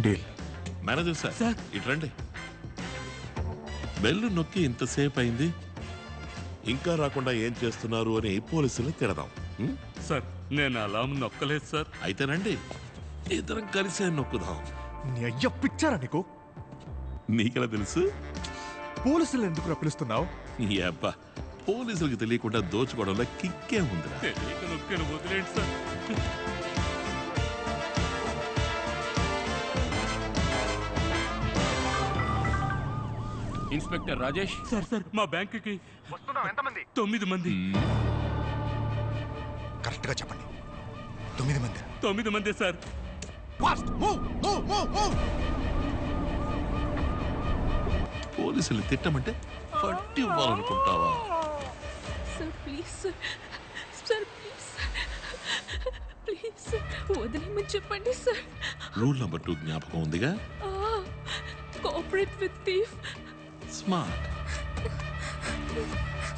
Deal. Manager sir ఇటు రండి. Bell నొక్కి ఇంతసేపు అయింది, ఇంకా రాకుండా ఏం చేస్తున్నారు అని పోలీసులు తిడదాం. సార్ నేను అలా నొక్కలేదు సార్. అయితేనండి ఇద్దరం కలిసే నొక్కుదాం. నీ అయ్య పిచ్చారా నీకు? నీకెలా తెలుసు? పోలీసులు ఎందుకు పిలుస్తున్నావు? ఈ అబ్బా పోలీసులకు తెలియకుండా దోచుకోవడంలో కిక్కే ఉందిరా. నొక్కాను వదిలేండి సార్. ఇన్స్పెక్టర్ రాజేష్ సార్ మా బ్యాంకుకి 9 మంది. కరెక్ట్ గా చెప్పండి. 9 మంది. 9 మంది సార్. పోలీసులు తిట్టమంటే పట్టి ఇవ్వాలనుకుంటావా? Sir please sir please please వదిలేమని చెప్పండి సార్. రూల్ నెంబర్ 2 జ్ఞాపకం ఉందిగా? Cooperate with thief. Smart.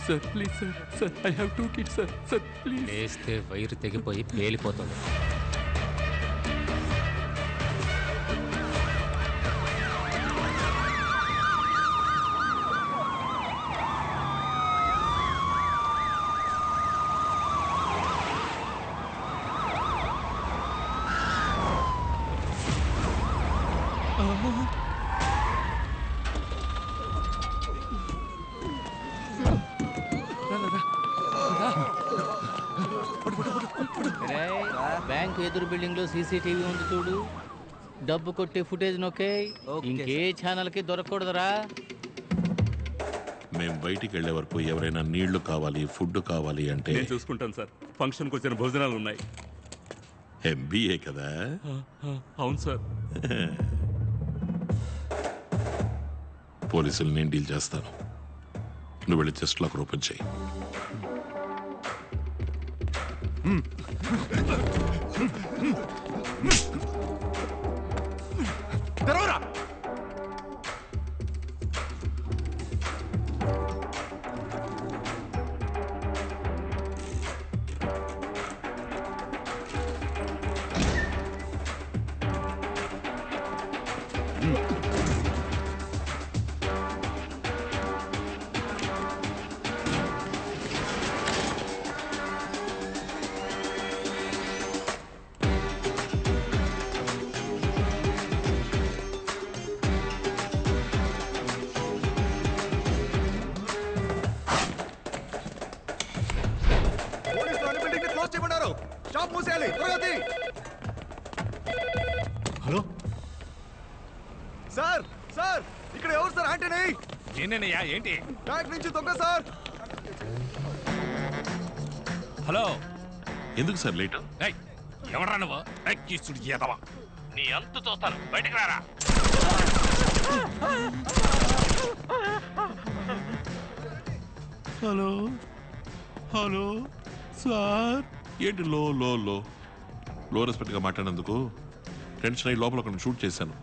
Sir please sir I have 2 kids sir please. వేస్తే వైరు తెగిపోయి పేలిపోతుంది. బ్యాంక్ ఎదురు బిల్డింగ్ లో సీసీటీవీ ఉంది చూడు. డబ్బు కొట్టే ఫుటేజ్ నొక్కే. ఇంకే ఛానల్ కి దొరకకూడదురా. మేము బయటికి వెళ్లే వరకు ఎవరైనా నీళ్లు కావాలి, ఫుడ్ కావాలి అంటే నేను చూసుకుంటాను సార్. ఫంక్షన్కి వచ్చిన భోజనాలు ఉన్నాయి. ఎంబీఏ కదా? అవును సార్. పోలీసులు నేను డీల్ చేస్తాను. నువ్వు వెళ్ళి చెస్ట్ లాక్ ఓపెన్ చేయి. తెరవరా. హలో సార్ సార్ ఇక్కడ ఎవరు సార్? ఆంటనీ. నేనేనయ్యా. ఏంటి? బ్యాంక్ నుంచి దొంగ సార్. హలో. ఎందుకు సార్ లేట్? ఎవరా నువ్వు? కిస్తుడు చేదవా. నీ అంత చూస్తాను. బయటకు రారా. Hello hello sir. ఏంటి లో లో లో లో రెస్పెక్ట్గా మాట్లాడినందుకు టెన్షన్ అయ్యి లోపల ఒకరిని షూట్ చేశాను.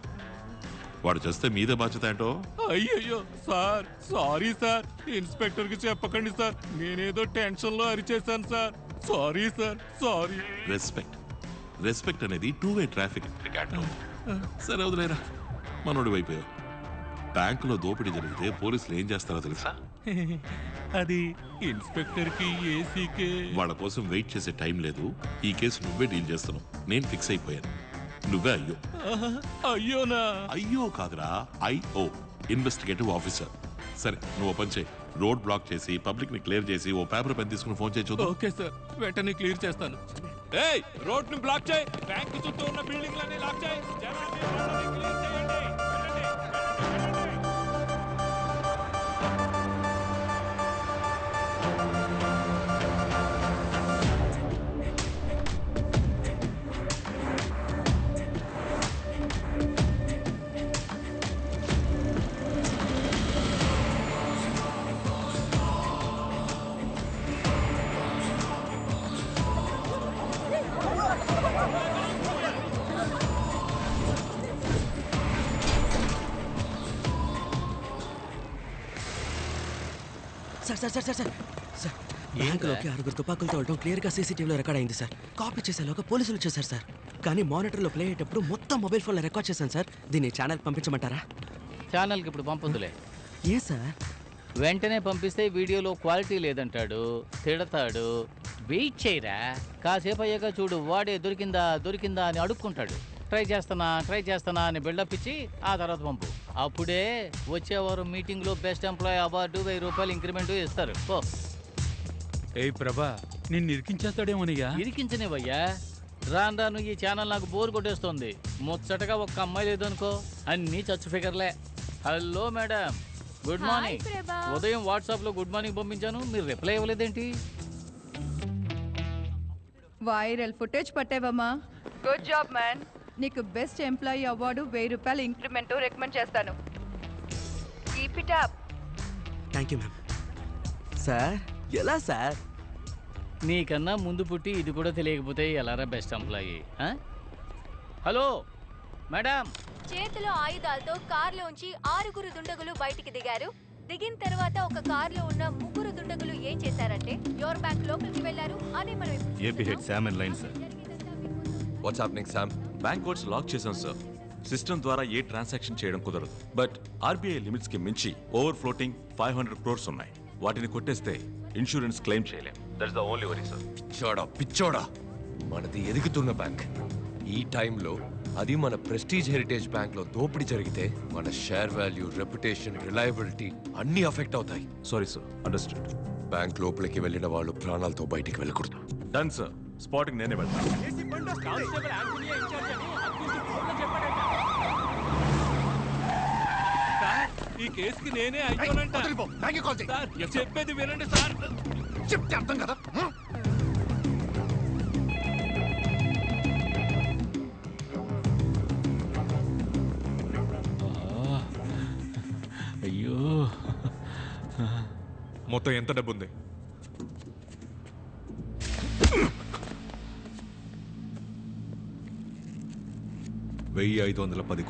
వాడు చేస్తే మీదే బాధ్యత ఏంటో. అయ్యయ్యో సార్ సారీ సార్. ఇన్స్పెక్టర్ కి చెప్పకండి సార్. నేనేదో టెన్షన్ లో అరిచేశాను sir. Sorry sir sorry. Respect అనేది 2-way ట్రాఫిక్. సరే వదిలేరా, మనోడి వైపోయావు. బ్యాంకులో దోపిడీ జరిగితే పోలీసులు ఏం చేస్తారో తెలుసా? అది ఇన్స్పెక్టర్ కి ఏసీకే. వాళ్ళ కోసం వెయిట్ చేసే టైం లేదు. ఈ కేసు నువ్వే డీల్ చేస్తున్నావు. నేను ఫిక్స్ అయిపోయాను. నువ్వే అయ్యో. అయ్యోనా? అయ్యో కాదురా, ఐఓ, ఇన్వెస్టిగేటివ్ ఆఫీసర్. సరే నువ్వు ఓపెన్ చేయి. రోడ్ బ్లాక్ చేసి పబ్లిక్ ని క్లియర్ చేసి ఓ పేపర్ పెన్ తీసుకుని ఫోన్ చేయి చూద్దాం. ఓకే సార్, వెంటనే క్లియర్ చేస్తాను. ఏయ్, రోడ్ ని బ్లాక్ చేయి. బ్యాంక్ చుట్టూ ఉన్న బిల్డింగ్ లన్నీ లాక్ చేయి. జనాన్ని క్లియర్ చేయండి. Sir sir sir sir sir sir బ్యాంకులోకి 6 తుపాకులతో వెళ్ళడం క్లియర్గా సీసీటీవీలో రికార్డ్ అయింది సార్. కాపీ చేసేలోగా పోలీసులు వచ్చేసారు సార్. కానీ మానిటర్లో ప్లే అయ్యేటప్పుడు మొత్తం మొబైల్ ఫోన్లో రికార్డ్ చేశాను సార్. దీన్ని ఛానల్కి పంపించమంటారా? ఛానల్కి ఇప్పుడు పంపొద్దులే. ఏ సార్? వెంటనే పంపిస్తే వీడియోలో క్వాలిటీ లేదంటాడు, తిడతాడు. వెయిట్ చేయరా, కాసేపు అయ్యాక చూడు వాడే దొరికిందా దొరికిందా అని అడుక్కుంటాడు. ట్రై చేస్తానా అని బిల్డప్ ఇచ్చి ఆ తర్వాత పంపు. అప్పుడే వచ్చేవారు మీటింగ్లో బెస్ట్ ఎంప్లాయీ అవార్డు 1000 రూపాయలు ఇంక్రిమెంట్ ఇస్తారు. పో. ఏయ్ ప్రభా, నిన్ను ఇరికించేస్తాడేమోనయ్యా. ఇరికించనివయ్యా. రాను ఈ ఛానల్ నాకు బోర్ కొట్టేస్తుంది. ముచ్చటగా ఒక్క అమ్మాయి లేదు అనుకో, అన్నీ చచ్చు ఫిగర్లే. Hello madam, good morning. ఉదయం వాట్సాప్లో గుడ్ మార్నింగ్ పంపించాను, మీరు రిప్లై ఇవ్వలేదేంటి? వైరల్ ఫుటేజ్ పట్టావమ్మా. Good job man. నీకు బెస్ట్ ఎంప్లాయీ అవార్డు 1000 రూపాయలు ఇంక్రిమెంట్ రికమెండ్ చేస్తాను. Keep it up. Thank you ma'am. Sir ఎలా సార్? నీకన్నా ముందు పుట్టి ఇది కూడా తెలియకపోతే ఎలారా బెస్ట్ ఎంప్లాయీ? Hello madam. చేతిలో ఆయుధాలతో కారులోంచి 6 దుండగులు బయటికి దిగారు. దిగిన తర్వాత ఒక కారులో ఉన్న 3 దుండగులు ఏం చేశారంటే యోర్ బ్యాంక్ లోపలికి వెళ్లారు అని మనం AP head Sam and line sir. What's happening Sam? Bank codes lock చేశాం సార్. సిస్టమ్ ద్వారా ఏ ట్రాన్సాక్షన్ చేయడం కుదరదు. బట్ ఆర్బీఐ లిమిట్స్ కి మించి ఓవర్ ఫ్లోటింగ్ 500 crores ఉన్నాయి. వాటిని కొట్టేస్తే ఇన్సూరెన్స్ క్లెయిమ్ చేయలేం. That's the only worry sir. పిచ్చోడా, మనది ఎదుగుతున్న బ్యాంక్. ఈ టైంలో అది మన ప్రెస్టీజ్ హెరిటేజ్ బ్యాంక్ లో దోపిడీ జరిగితే మన షేర్ వాల్యూ, రెప్యుటేషన్, రిలయబిలిటీ అన్నీ అఫెక్ట్ అవుతాయి. Sorry sir, understood. బ్యాంక్ లోపలికి వెళ్ళిన వాళ్ళు ప్రాణాలతో బయటికి వెళ్ళకూడదు. Done sir. స్పాటింగ్ నేనే వెళ్తాను. ఈ కేసుకి నేనే అయిపోనంట. సార్, చెప్పేది వినండి సార్. చెప్తే అర్థం కదా. అయ్యో, మొత్తం ఎంత డబ్బు ఉంది?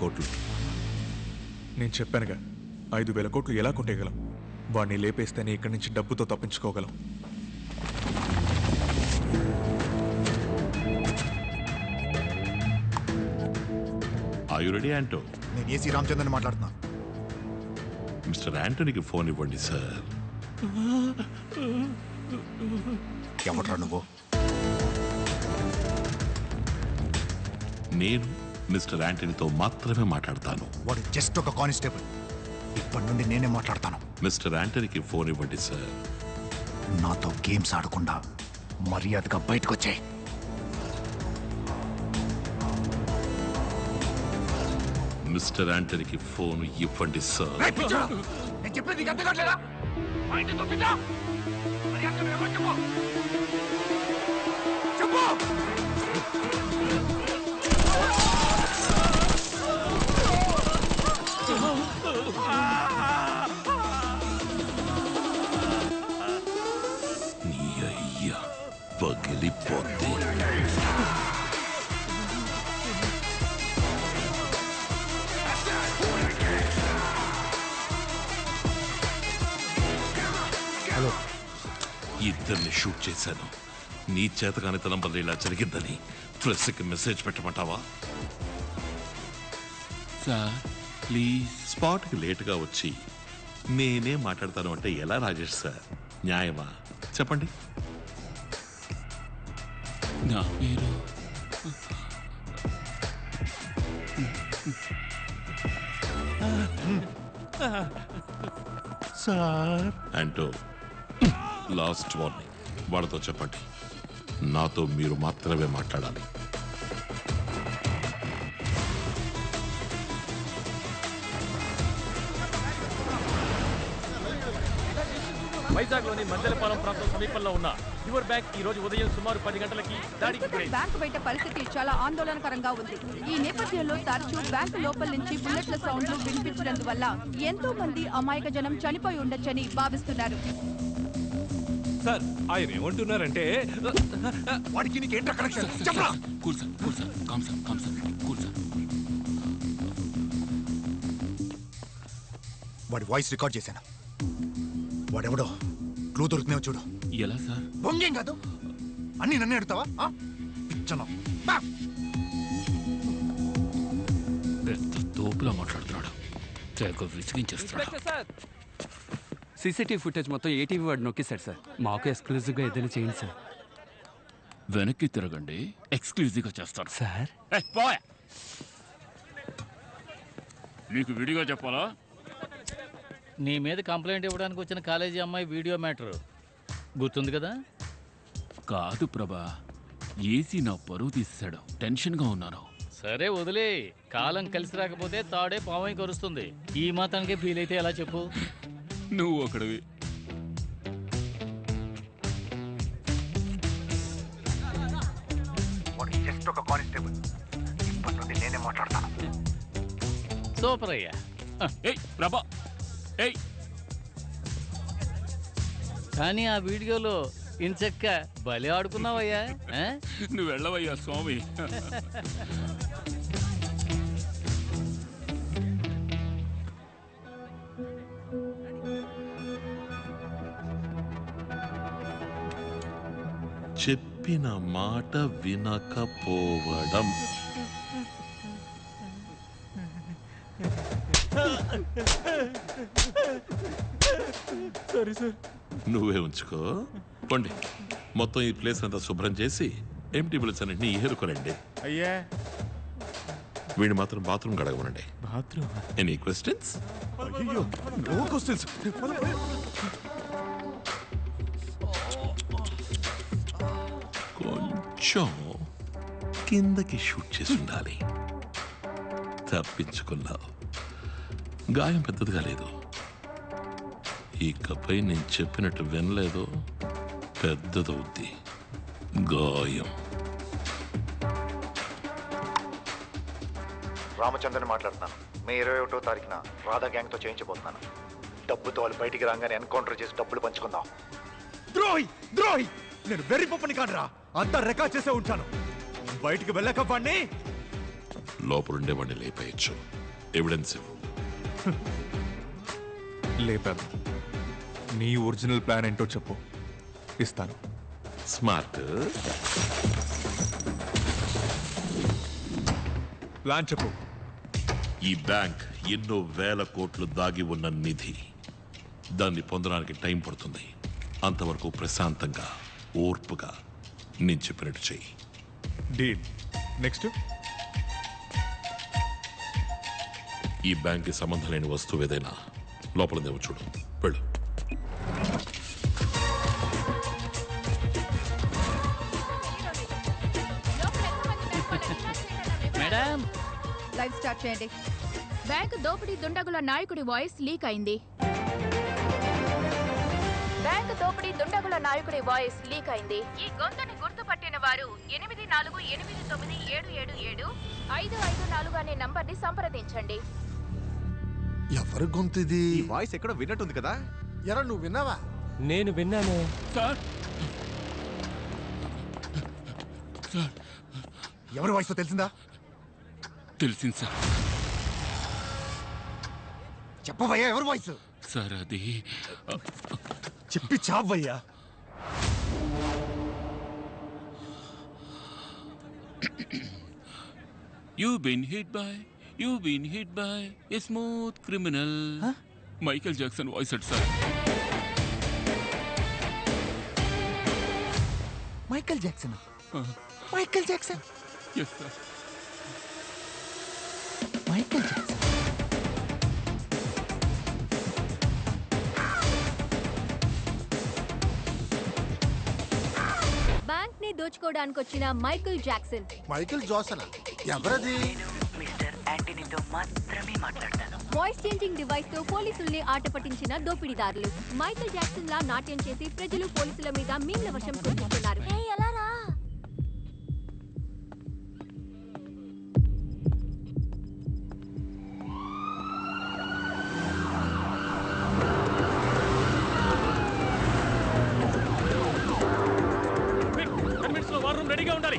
కోట్లు. నేను చెప్పానుగా, 5,000 కోట్లు ఎలా కొట్టేయగలం? వాడిని లేపేస్తేనే ఇక్కడి నుంచి డబ్బుతో తప్పించుకోగలం. Are you ready Anto? నేను ఏసీ రామచంద్రని మాట్లాడుతున్నా. మిస్టర్ యాంటోనీకి ఫోన్ ఇవ్వండి సార్. ఎవట్రా నువ్వు? నేను మిస్టర్ యాంటనీతో మాత్రమే మాట్లాడతాను. వాడు జస్ట్ ఒక కానిస్టేబుల్. ఇప్పటి నుండి నేనే మాట్లాడతాను. మిస్టర్ యాంటనీకి ఫోన్ ఇవ్వండి సార్. నాతో గేమ్స్ ఆడకుండా మర్యాదగా బయటకు వచ్చాయి. మిస్టర్ యాంటనీకి ఫోన్ ఇవ్వండి సార్. నేను చెప్పేది నీకు అర్థం కావట్లేదా? చెప్పు. నీ అయ్యా పగిలిపోతే. హలో. ఇద్దరిని షూట్ చేశాను. నీ చేతకానితనం వల్ల ఇలా జరిగిందని ప్రెస్కి మెసేజ్ పెట్టమంటావా? Sir please. స్పాట్కి లేటుగా వచ్చి నేనే మాట్లాడతాను అంటే ఎలా రాజేష్ సార్? న్యాయమా చెప్పండి? నా పేరు సార్ అంటూ లాస్ట్ వార్నింగ్. వాళ్ళతో చెప్పండి, నాతో మీరు మాత్రమే మాట్లాడాలి. వైజాగ్లోని మందలపాలెం ప్రాంతం సమీపంలో ఉన్న యువర్ బ్యాంక్ ఈ రోజు ఉదయం సుమారు 10 గంటలకి దాడికి గురైంది. బ్యాంకు బయట పరిస్థితి చాలా ఆందోళనకరంగా ఉంది. ఈ నేపథ్యంలో తరచూ బ్యాంకు లోపల నుంచి బుల్లెట్ల సౌండ్లు వినిపించినందువల్ల ఎంతో మంది అమాయక జనం చనిపోయి ఉండొచ్చని భావిస్తున్నారు. సార్, ఆయన ఏమంటున్నారంటే వాడికి నీకేంట్రా కనెక్షన్? చెప్పరా. Cool sir, cool sir, calm sir, calm sir, cool sir. వాడి వాయిస్ రికార్డ్ చేశాను. వాడెవడో క్లూ దొరుకుతున్నావు చూడు. ఎలా సార్? బొంగేం కాదు, అన్ని నన్నే అడుగుతావా? పిచ్చను. పెద్ద తోపులా మాట్లాడుతున్నాడు, తెగ విసిగించేస్తున్నాడు. సీసీటీవీ ఫుటేజ్ మొత్తం ఏటీవీ వాడు నొక్కేశాడు సార్. మాకు ఎక్స్క్లూజివ్గా ఏదైనా చేయండి సార్. వెనక్కి తిరగండి, ఎక్స్క్లూజివ్గా చేస్తాను సార్. పోయా, నీకు విడిగా చెప్పాలా? నీ మీద కంప్లైంట్ ఇవ్వడానికి వచ్చిన కాలేజీ అమ్మాయి వీడియో మ్యాటర్ గుర్తుంది కదా? కాదు ప్రభా, ఏసీ నా పరువు తీసేశాడు, టెన్షన్గా ఉన్నాను. సరే వదిలే, కాలం కలిసి రాకపోతే తాడే పావై కరుస్తుంది. ఈ మాత్రానికే ఫీల్ అయితే ఎలా చెప్పు? నువ్వు ఒకడివి. జస్ట్ ఒక కానిస్టేబుల్, ఇప్పటి నుండి నేనే మాట్లాడతాను. సూపర్ అయ్యా. ఏయ్ ప్రభా, ఏయ్. కానీ ఆ వీడియోలో ఇంచక్క బలి ఆడుకున్నావయ్యా. నువ్వు వెళ్ళవయ్యా స్వామి. చెప్పిన మాట వినకపోవడం. సరే సార్, నువ్వే ఉంచుకో. పండి, మొత్తం ఈ ప్లేస్ అంతా శుభ్రం చేసి ఎంటీ బిల్స్ అన్నింటినీ ఏరుకోనండి. అయ్యా వీడిని మాత్రం బాత్రూమ్ గడగమనండి. బాత్రూమ్? Any questions? అయ్యో, నో క్వశ్చన్స్. కొంచెం కిందకి షూట్ చేసి ఉండాలి. తప్పించుకున్నావు. గాయం పెద్దదిగా లేదు. ఇకపై నేను చెప్పినట్టు వినలేదు, పెద్దదవుద్ది గాయం. రామచంద్రని మాట్లాడుతున్నాను. మే 21వ తారీఖున రాధా గ్యాంగ్తో చేయించబోతున్నాను. డబ్బుతో వాళ్ళు బయటికి రాగానే ఎన్కౌంటర్ చేసి డబ్బులు పంచుకుందాం. ద్రోహి, ద్రోహి! నేను వెర్రి పప్పని కాదురా, అంతా రికార్డ్ చేసే ఉంటాను. బయటికి వెళ్ళక వాడిని లోపలుండే వాడిని లేపేయచ్చు. ఎవిడెన్స్ ఇవ్వు. లేపాను. నీ ఒరిజినల్ ప్లాన్ ఏంటో చెప్పు, ఇస్తాను. స్మార్ట్. ప్లాన్ చెప్పు. ఈ బ్యాంక్ ఎన్నో వేల కోట్లు దాగి ఉన్న నిధి. దాన్ని పొందడానికి టైం పడుతుంది. అంతవరకు ప్రశాంతంగా, ఓర్పుగా నేను చెప్పినట్టు చెయ్యి. డీల్. నెక్స్ట్? ఈ బ్యాంక్కి సంబంధం లేని వస్తువు ఏదైనా లోపల దేవు చూడు. వెళ్ళు. మేడం, లైవ్ స్టార్ట్ చేయండి. బ్యాంక్ దోపిడీ దుండగుల నాయకుడి వాయిస్ లీక్ అయింది. బ్యాంక్ దోపిడీ దుండగుల నాయకుడి వాయిస్ లీక్ అయింది. ఈ గొంతుని గుర్తుపట్టిన వారు 8489777554 అనే నంబర్ని సంప్రదించండి. ఎవరి గొంతు ఇది? ఈ వాయిస్ ఎక్కడో విన్నట్టుంది కదా. ఎరా, నువ్వు విన్నావా? నేను విన్నాను సార్. ఎవరి వాయిస్ తెలిసిందా? తెలిసింది సార్. చెప్పవయ్యా, ఎవరి వాయిస్? సార్ అది చెప్పి చావయ్యా. You've been hit by a smooth criminal. Michael Jackson voice అట్ sir. Michael Jackson? Michael Jackson? Yes sir. Michael Jackson. Bank ని దోచుకోవడానికి వచ్చిన మైకేల్ జాక్సన్. మైకేల్ జాక్సన్ ఎవరది? వాయిస్ చేంజింగ్ డివైస్ తో పోలీసుల్ని ఆట పట్టించిన దోపిడీదారులు. మైకేల్ జాక్సన్ లా నాట్యం చేసి ప్రజలు పోలీసుల మీద మీమ్ల వర్షం కురిపిస్తున్నారు. రెడీగా ఉండాలి.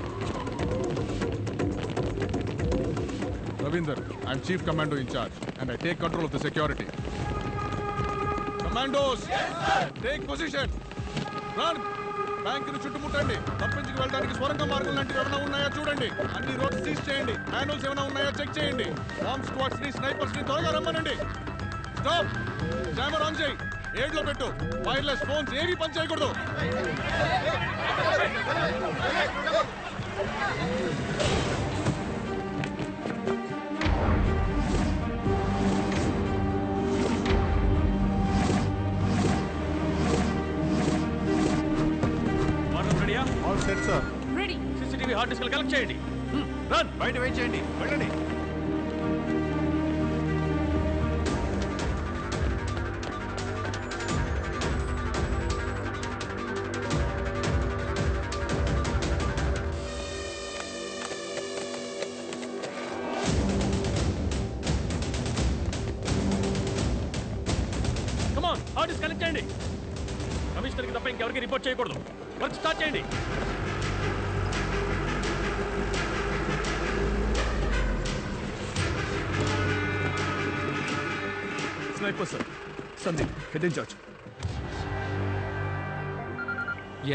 Ravinder, I'm Chief Commando in charge and I take control of the security. Commandos, yes, sir. Take position. Run. బ్యాంకుని చుట్టుముట్టండి. తప్పించుకు వెళ్ళడానికి స్వరంగ మార్గం లాంటివి ఏమైనా ఉన్నాయా చూడండి. అన్ని రోడ్స్ సీజ్ చేయండి. మాన్యువల్స్ ఏమైనా ఉన్నాయా చెక్ చేయండి. బాంబ్ స్క్వాడ్స్ ని స్నైపర్స్ ని త్వరగా రమ్మనండి. స్టాప్. జామర్ ఆన్ చేయి. ఏడ్లో పెట్టు. వైర్లెస్ ఫోన్స్ ఏవి పని చేయకూడదు. All set sir. Ready. CCTV hard disk collect చేయండి. రన్. బయట వెయిట్ చేయండి. వెళ్ళండి. కమాన్, హార్డ్ డిస్క్ కలెక్ట్ చేయండి. కమిషనర్కి తప్ప ఇంకెవరికి రిపోర్ట్ చేయకూడదు. వర్క్ స్టార్ట్ చేయండి. Sniper sir. Sandeep, head in charge.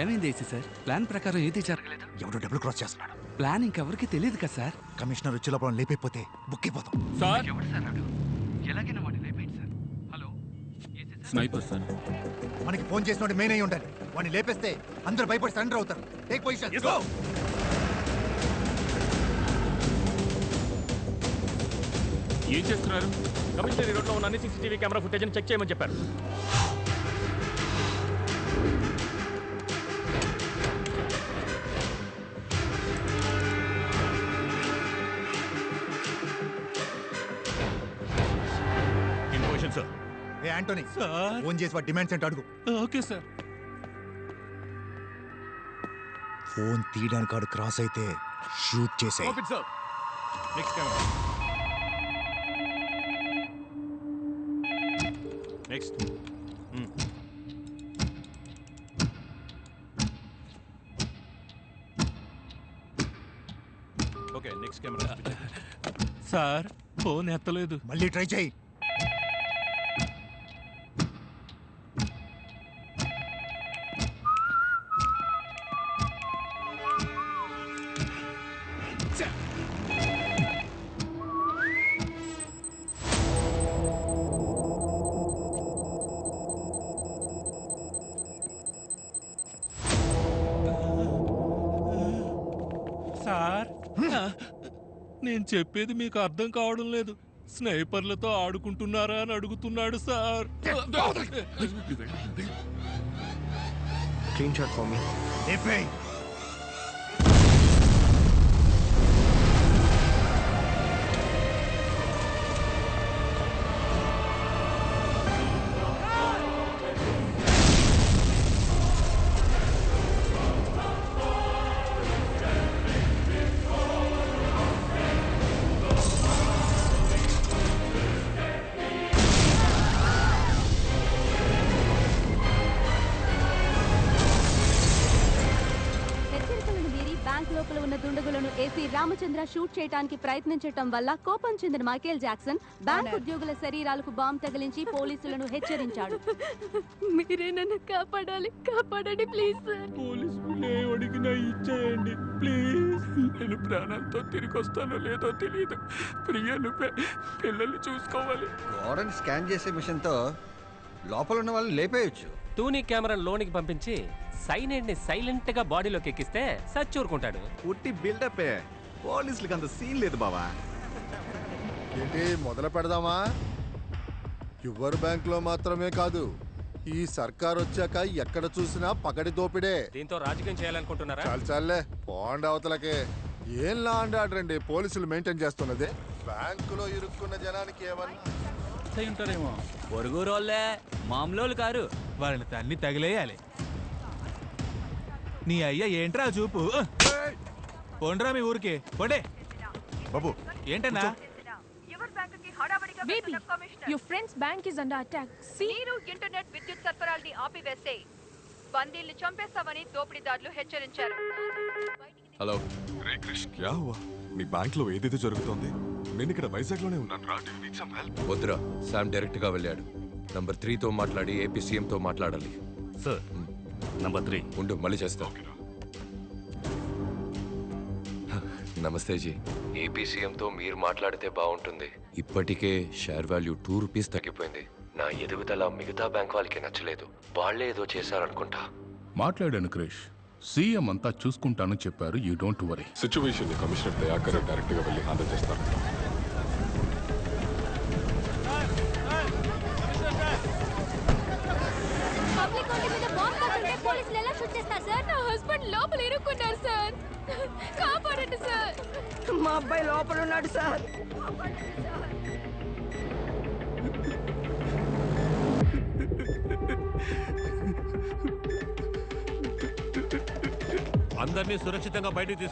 ఏమైంది ఏసీ సార్? ప్లాన్ ప్రకారం ఏది జరగలేదు. ఎవడో డబుల్ క్రాస్ చేస్తున్నాడు. ప్లాన్ ఇంకెవరికి తెలియదు కదా సార్. కమిషనర్ వచ్చే లోపల లేపైపోతే బుక్ అయిపోతాం. సార్ ఎవరు సార్ నాడు? ఎలాగైనా వాడిని లేపేయండి సార్. Hello, sniper sir. మనకి ఫోన్ చేసినోడు మెయిన్ అయి ఉండాలి. వాడిని లేపేస్తే అందరూ భయపడి సరెండర్ అవుతారు. Take position. ఏం చేస్తున్నారు? కమిషనరీ రోడ్లో ఉన్న అన్ని సీసీటీవీ కెమెరా ఫుటేజ్ చెక్ చేయమని చెప్పారు. In position sir. A Anthony sir. Phone చేసి వాడి డిమాండ్స్ ఏంటో అడుగు. Okay sir. ఫోన్ తీయడానికి వాడు క్రాస్ అయితే షూట్ చేసే. Next camera. Next. Okay, next camera. Sir, phone ఎత్తలేదు. మళ్ళీ ట్రై చేయి. సార్, నేను చెప్పేది మీకు అర్థం కావడం లేదు. స్నైపర్లతో ఆడుకుంటున్నారా అని అడుగుతున్నాడు sir. Clean shot for me. లేపేయ్. లోపల ఉన్న దుండగులను ఏసీ రామచంద్ర షూట్ చేయడానికి ప్రయత్నించటం వల్ల కోపం చెందిన మైకేల్ జాక్సన్ బ్యాంక్ ఉద్యోగుల శరీరాలకు బాంబు తగిలించి పోలీసులను హెచ్చరించాడు. మీరే నన్ను కాపాడాలి, కాపాడండి ప్లీజ్ సార్. పోలీసులు అడిగినా ఇచ్చేయండి ప్లీజ్. నేను ప్రాణాలతో తిరిగి వస్తానో లేదో తెలియదు. ప్రియను పిల్లల్ని చూసుకోవాలి. గోడని స్కాన్ చేసే మిషన్తో లోపల ఉన్న వాళ్ళు లేపేయచ్చు. టూనీ కెమెరా లోనికి పంపించి సైనైడ్ ని సైలెంట్ గా బాడీలోకి ఎక్కిస్తే సచ్చూరుకుంటాడు. ఉట్టి బిల్డప్. పోలీసులకి అంత సీన్ లేదు బావా. ఏంటి మొదలు పెడదామా? యువర్ బ్యాంక్ లో మాత్రమే కాదు, ఈ సర్కార్ వచ్చాక ఎక్కడ చూసినా పగడి దోపిడే. దీంతో రాజకీయం చేయాలనుకుంటున్నారా? చాలే పోండి అవతలకే. ఏం లా అండ్ ఆర్డర్ అండి పోలీసులు మెయింటైన్ చేస్తున్నది. బ్యాంకులో ఇరుక్కున్న జనానికి ఏమన్నా ఉంటారేమో. పొరుగురోళ్ళే, మామూలు కారు. వాళ్ళని తన్ని తగిలేయాలి. నీ అయ్యా ఏంట్రా చూపు. పోండ్రా మీ ఊరికి పోండే. బాబు ఏంటన్నా? Baby, your friend's bank is under attack. See? నీరు ఇంటర్నెట్ విద్యుత్ సరఫరాల్ని ఆపివేసే బందీల్ని చంపేస్తామని దోపిడీదారులు హెచ్చరించారు. హలో. రే క్రిష్, క్యా హువా? నీ బ్యాంక్ లో ఏదైతే జరుగుతోంది? నేను ఇక్కడ వైజాగ్ లోనే ఉన్నాను రా. Do you need some help? వద్దురా, శామ్ డైరెక్ట్ గా వెళ్ళాడు. నంబర్ 3 తో మాట్లాడి ఏపీ సీఎం తో మాట్లాడాలి. సార్, నంబర్ 3 ఉండు మళ్ళీ చేస్తా నమస్తే జీ ఏపీ సీఎంతో మీరు మాట్లాడితే బాగుంటుంది ఇప్పటికే షేర్ వాల్యూ 2 రూపీస్ తగ్గిపోయింది నా ఎదుగుదల మిగతా బ్యాంక్ వాళ్ళకి నచ్చలేదు వాళ్ళే ఏదో చేశారనుకుంటా మాట్లాడాను క్రిష్ సీఎం అంతా చూసుకుంటాను చెప్పారు యూ డోంట్ వరీ సిచ్యువేషన్ ని కమిషనర్ దయాకర్ డైరెక్ట్ గా వెళ్ళి హ్యాండిల్ చేస్తారు పబ్లిక్ రోడ్డు మీద బాంబ్ పోతుంటే పోలీసులు ఎలా షూట్ చేస్తారు సార్? నా హస్బెండ్ లోపల ఇరుక్కున్నారు సార్. కాపాడండి సార్. మా అబ్బాయి లోపల ఉన్నాడు సార్. అందరినీ సురక్షితంగా బయటకు తీసుకురా.